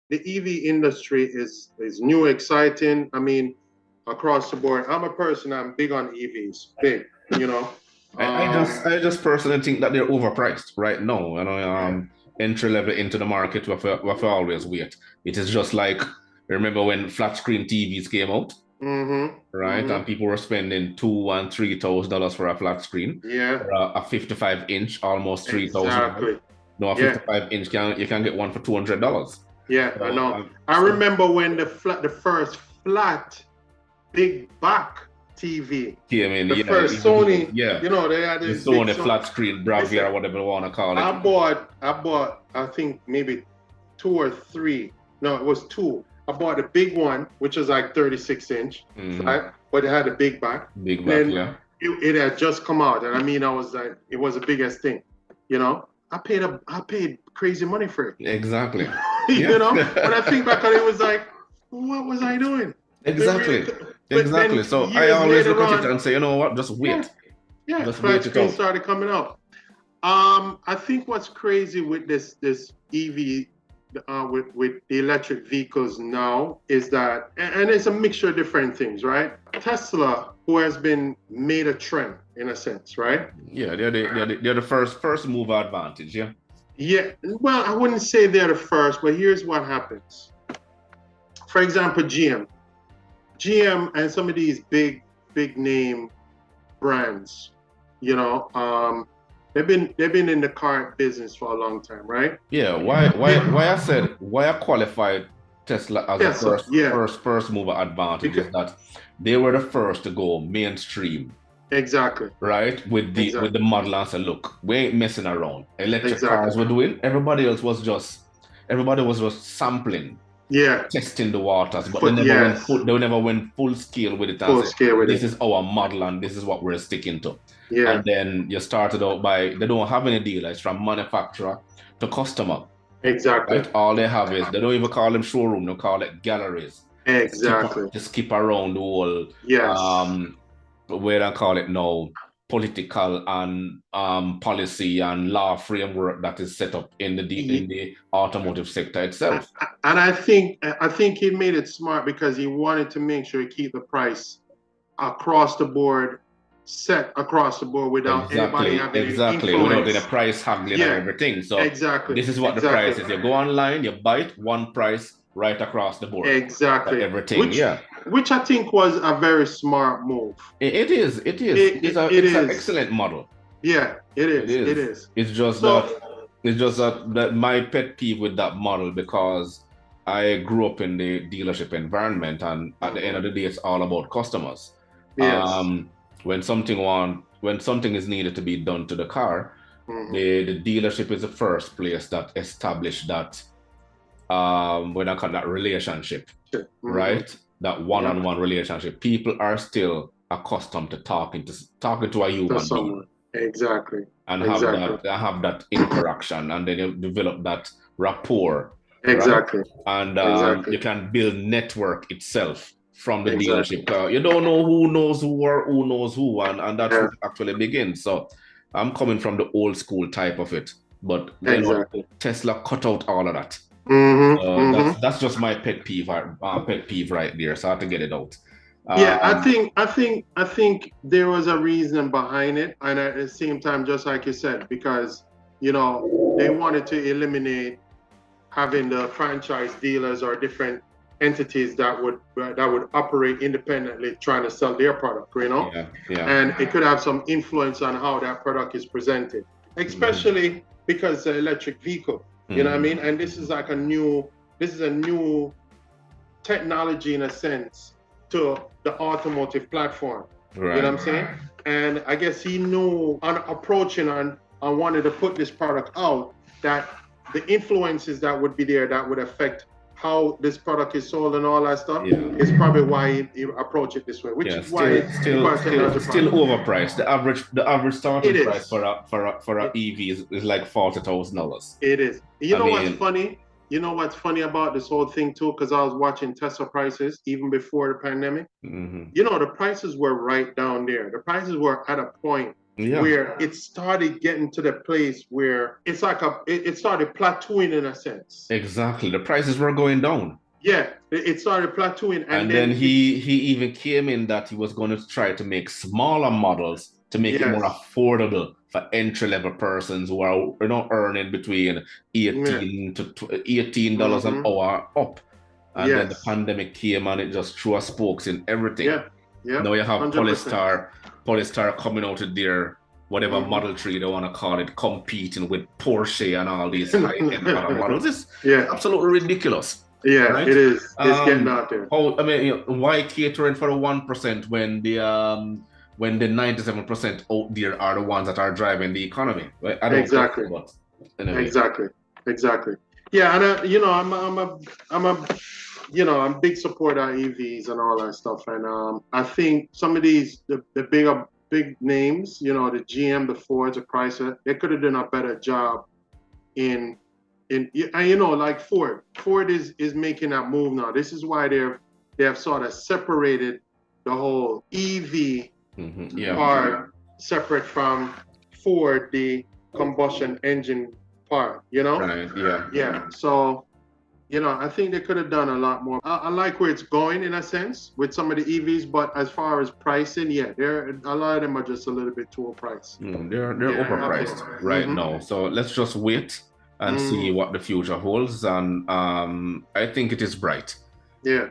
the EV industry is new, exciting. I mean, across the board. I'm a person. I'm big on EVs. Big. You know. I just personally think that they're overpriced right now. Yeah. Entry level into the market, what we always wait. It is just like remember when flat screen TVs came out, Mm-hmm. right? And Mm-hmm. people were spending $2,000 and $3,000 for a flat screen, Yeah. for a 55 inch, almost 3,000. Exactly. No, a Yeah. 55 inch you can get one for $200. Yeah. I So, know. I so remember when the first flat big back TV, came in, the yeah, first Sony. yeah, You know, they had the this big Sony Sony. flat screen Bravia Listen, or whatever you want to call it. I bought, I think maybe two or three. No, it was two. I bought the big one, which was like 36 inch, Mhm. right? But it had a big back. Big back, Then yeah. it had just come out, and I mean, I was like, it was the biggest thing, you know. I paid crazy money for it, Exactly. Yeah. you know. When I think back on it, it was like, what was I doing? It really, Exactly. but Exactly. then So I years always later look at it on, and say, you know what? Just yeah, wait. yeah, Just flat wait it screen out. started coming out. I think what's crazy with this EV, with the electric vehicles now is that, and it's a mixture of different things, right? Tesla, who has been made a trend in a sense, right? Yeah, they're the first mover advantage. Yeah. Yeah, well, I wouldn't say they're the first, but here's what happens. For example, GM, and some of these big name brands, you know, they've been in the car business for a long time, right? Yeah. Why I qualified Tesla as a Tesla, yeah, first mover advantage is because that they were the first to go mainstream, exactly, right? With the exactly, model and say, look, we ain't messing around. Electric exactly, cars were doing, everybody was just sampling, yeah, testing the waters, but yes, they never went full scale with it and full say, scale with this it, is our model and this is what we're sticking to. yeah, And then you started out by they don't have any dealers from manufacturer to customer, exactly, right? All they have is they don't even call them showroom, they call it galleries. exactly, To skip around the whole yes. um where I call it now, political and policy and law framework that is set up in in the automotive sector itself. And I think he made it smart because he wanted to make sure he keep the price across the board, set across the board without anybody having any Exactly. Without any influence. price haggling and Yeah, everything. So exactly, this is what the exactly, price is. You go online, you buy it, one price right across the board for exactly. everything. Which Yeah. which I think was a very smart move. It is. It is. It, it, it It's an is. excellent model. Yeah, it It is. It is. is. It's just that So that my pet peeve with that model because I grew up in the dealership environment and at the end mhm, of the day it's all about customers. yes. When something is needed to be done to the car, Hmm. the dealership is the first place that established that when I call that relationship, Hmm. right? That Yeah. one-on-one relationship. People are still accustomed to talking to a To human being someone. Exactly. and Exactly. have that interaction and then you develop that rapport, right? Exactly. And Exactly. you can build network itself from the Exactly. dealership. You don't know who knows who or who knows who, and that's where Yeah. it actually begins. So I'm coming from the old school type of it, but Exactly. Tesla cut out all of that. Hmm. Hmm. That's just my pet peeve right there. So I have to get it out. Yeah, I Um, think I think I think there was a reason behind it, and at the same time, just like you said, because they wanted to eliminate having the franchise dealers or different entities that would operate independently trying to sell their product, yeah, yeah. and it could have some influence on how that product is presented, Hmm. especially because it's an electric vehicle. You know what I Hmm. mean? And this is a new technology in a sense to the automotive platform. You know Right. what I'm saying? And I guess he knew on approaching on wanted to put this product out that the influences that would be there that would affect how this product is sold and all that stuff Yeah. is probably why he approached it this way, which Yeah, is why he bought a technology still product. overpriced. The average It starting price is. for a It, EV is like $40,000. it is. You I know what's mean, funny? You know what's funny about this whole thing too? Because I was watching Tesla prices even before the pandemic. mhm. The prices were right down there. The prices were at a point. Yeah. where it started getting to the place where it's like it started plateauing in a sense. Exactly. The prices were going down. Yeah, it started plateauing, And then he even came in that he was going to try to make smaller models to make it more yes, affordable for entry-level persons who are, you know, earning between yeah, 18 to $18 an hour up. And then the yes, pandemic came and it just threw spokes in everything. yeah, yeah, Now you have 100%. Polestar coming out with their whatever Model 3 they want to call it, competing with Porsche and all these high-end other models. It's Yeah, absolutely ridiculous. yeah, Right? it is. It's getting out there. I mean, you know, why catering for the 1% when the 97% out there are the ones that are driving the economy? Right? I don't Exactly. get it, but anyway. Exactly. Yeah, and you know, I'm a I'm a big supporter of EVs and all that stuff. And I think some of these the big names, you know, the GM, the Fords, the Chrysler, they could have done a better job in and you know, like Ford is making that move now. This is why they have sort of separated the whole EV part separate from Ford, the combustion engine part, you know? Right, yeah. So, you know, I think they could have done a lot more. I like where it's going in a sense with some of the EVs, but as far as pricing, yeah, a lot of them are just a little bit too overpriced. They're overpriced right now. So let's just wait and see what the future holds. And I think it is bright. Yeah.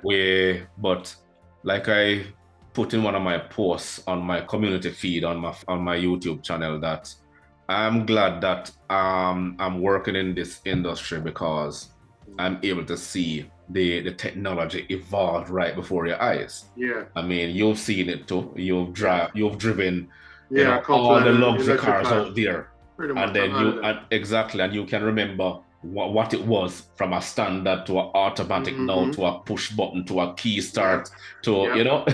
But like I put in one of my posts on my community feed on my YouTube channel, that I'm glad that I'm working in this industry because I'm able to see the technology evolve right before your eyes. Yeah. I mean, you've seen it too. You've driven all the luxury cars out there. Pretty much, and then exactly, and you can remember what it was from a standard to an automatic now to a push button to a key start to you know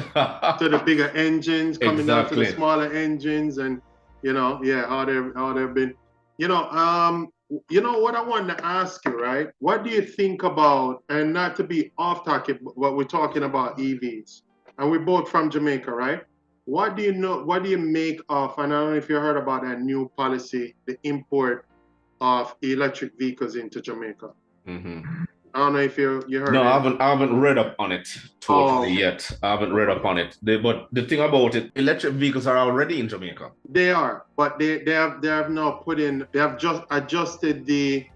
to the bigger engines coming down to the smaller engines, and how they've been, what I wanted to ask you, right? What do you think about, and not to be off topic, but we're talking about EVs, and we're both from Jamaica, right? What do you make of, and I don't know if you heard about that new policy, the import of electric vehicles into Jamaica? I don't know if you heard. No, I haven't read up on it totally yet. I haven't read up on it. But the thing about it, electric vehicles are already in Jamaica. They are, but they have now they have just adjusted the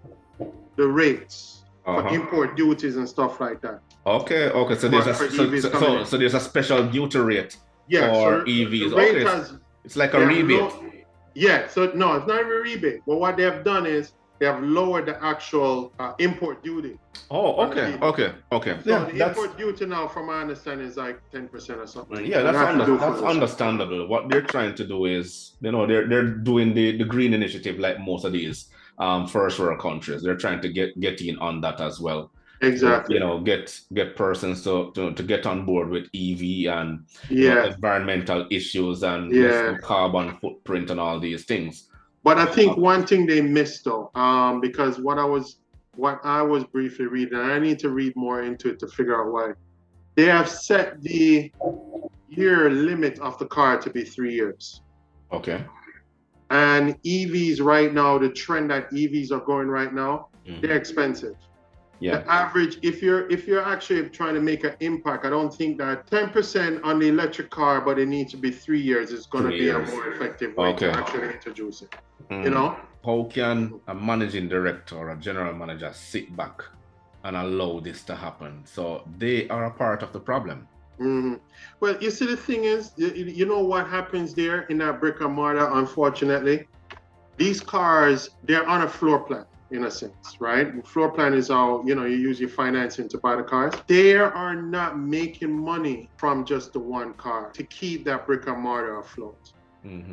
rates for import duties and stuff like that. Okay. So there's a special duty rate for EVs. Okay, it's like a rebate. So no, it's not a rebate. But what they have done is they have lowered the actual import duty. Oh, okay. So the import duty now, from my understanding, is like 10% or something. Yeah, that's understandable. What they're trying to do is, they're doing the green initiative like most of these first world countries. They're trying to get in on that as well. Exactly. Get persons to get on board with EV and environmental issues and carbon footprint and all these things. But I think one thing they missed though, because what I was briefly reading, and I need to read more into it to figure out why, they have set the year limit of the car to be 3 years. Okay. And EVs right now, the trend that EVs are going right now, they're expensive. Yeah. The average, if you're actually trying to make an impact, I don't think that 10% on the electric car, but it needs to be 3 years, is going to be a more effective way to actually introduce it. How can a managing director or a general manager sit back and allow this to happen? So they are a part of the problem. Well, you see, the thing is, you know what happens there in that brick and mortar, unfortunately? These cars, they're on a floor plan, in a sense, right? The floor plan is how, you use your financing to buy the cars. They are not making money from just the one car to keep that brick and mortar afloat,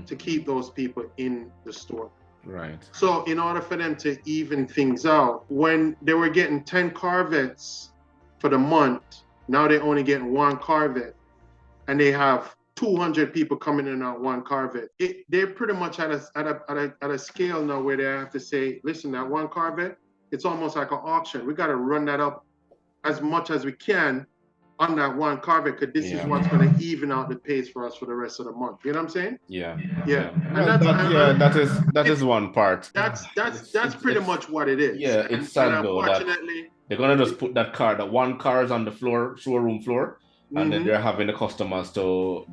to keep those people in the store. Right. So in order for them to even things out, when they were getting 10 Corvettes for the month, now they're only getting one Corvette, and they have 200 people coming in on one Corvette. They're pretty much at a scale now where they have to say, listen, that one Corvette, it's almost like an auction. We got to run that up as much as we can on that one carpet, because this is Yeah. what's going to even out the pace for us for the rest of the month. You know what I'm saying? Yeah. Yeah. Well, that is one part. That's It's- pretty it's- much what it is. Yeah, and it's sad though that unfortunately, they're gonna just put that one car is on the floor, showroom floor, and then they're having the customers to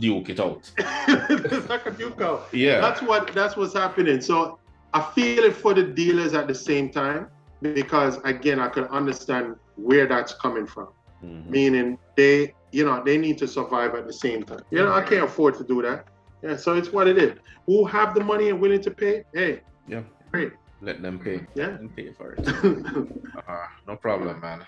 duke it out. it's like a duke out. Yeah. That's what's happening. So I feel it for the dealers at the same time, because again, I can understand where that's coming from. Meaning they need to survive at the same time. I can't afford to do that. Yeah, so it's what it is. Who have the money and willing to pay? Hey, yeah, great. Let them pay. Yeah, let them pay for it. No problem, man.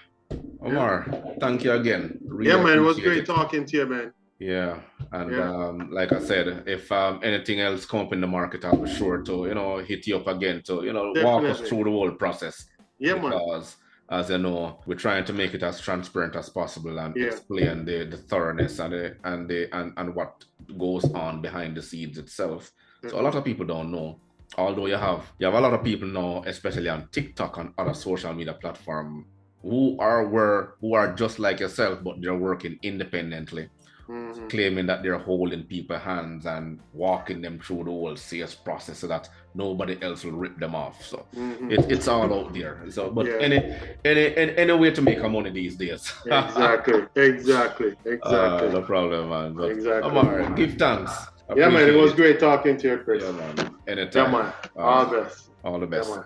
Omar, thank you again. Really yeah, man, it was appreciate great talking to you, man. Yeah, and like I said, if anything else come up in the market, I'll be sure to hit you up again to walk us Definitely. through the whole process. Yeah, man. Because as you know, we're trying to make it as transparent as possible and Yeah. explain the thoroughness and what goes on behind the scenes itself. So a lot of people don't know. Although you have a lot of people now, especially on TikTok and other social media platforms, who are just like yourself, but they're working independently, claiming that they're holding people's hands and walking them through the whole sales process so that nobody else will rip them off. So it's all out there. So, but any way to make money these days. Exactly. No problem, man. But, exactly. Omar, give thanks. Yeah, man, it was great talking to you, Chris. Yeah, man. Anytime. Yeah, man. All the best. All the best. Yeah, man.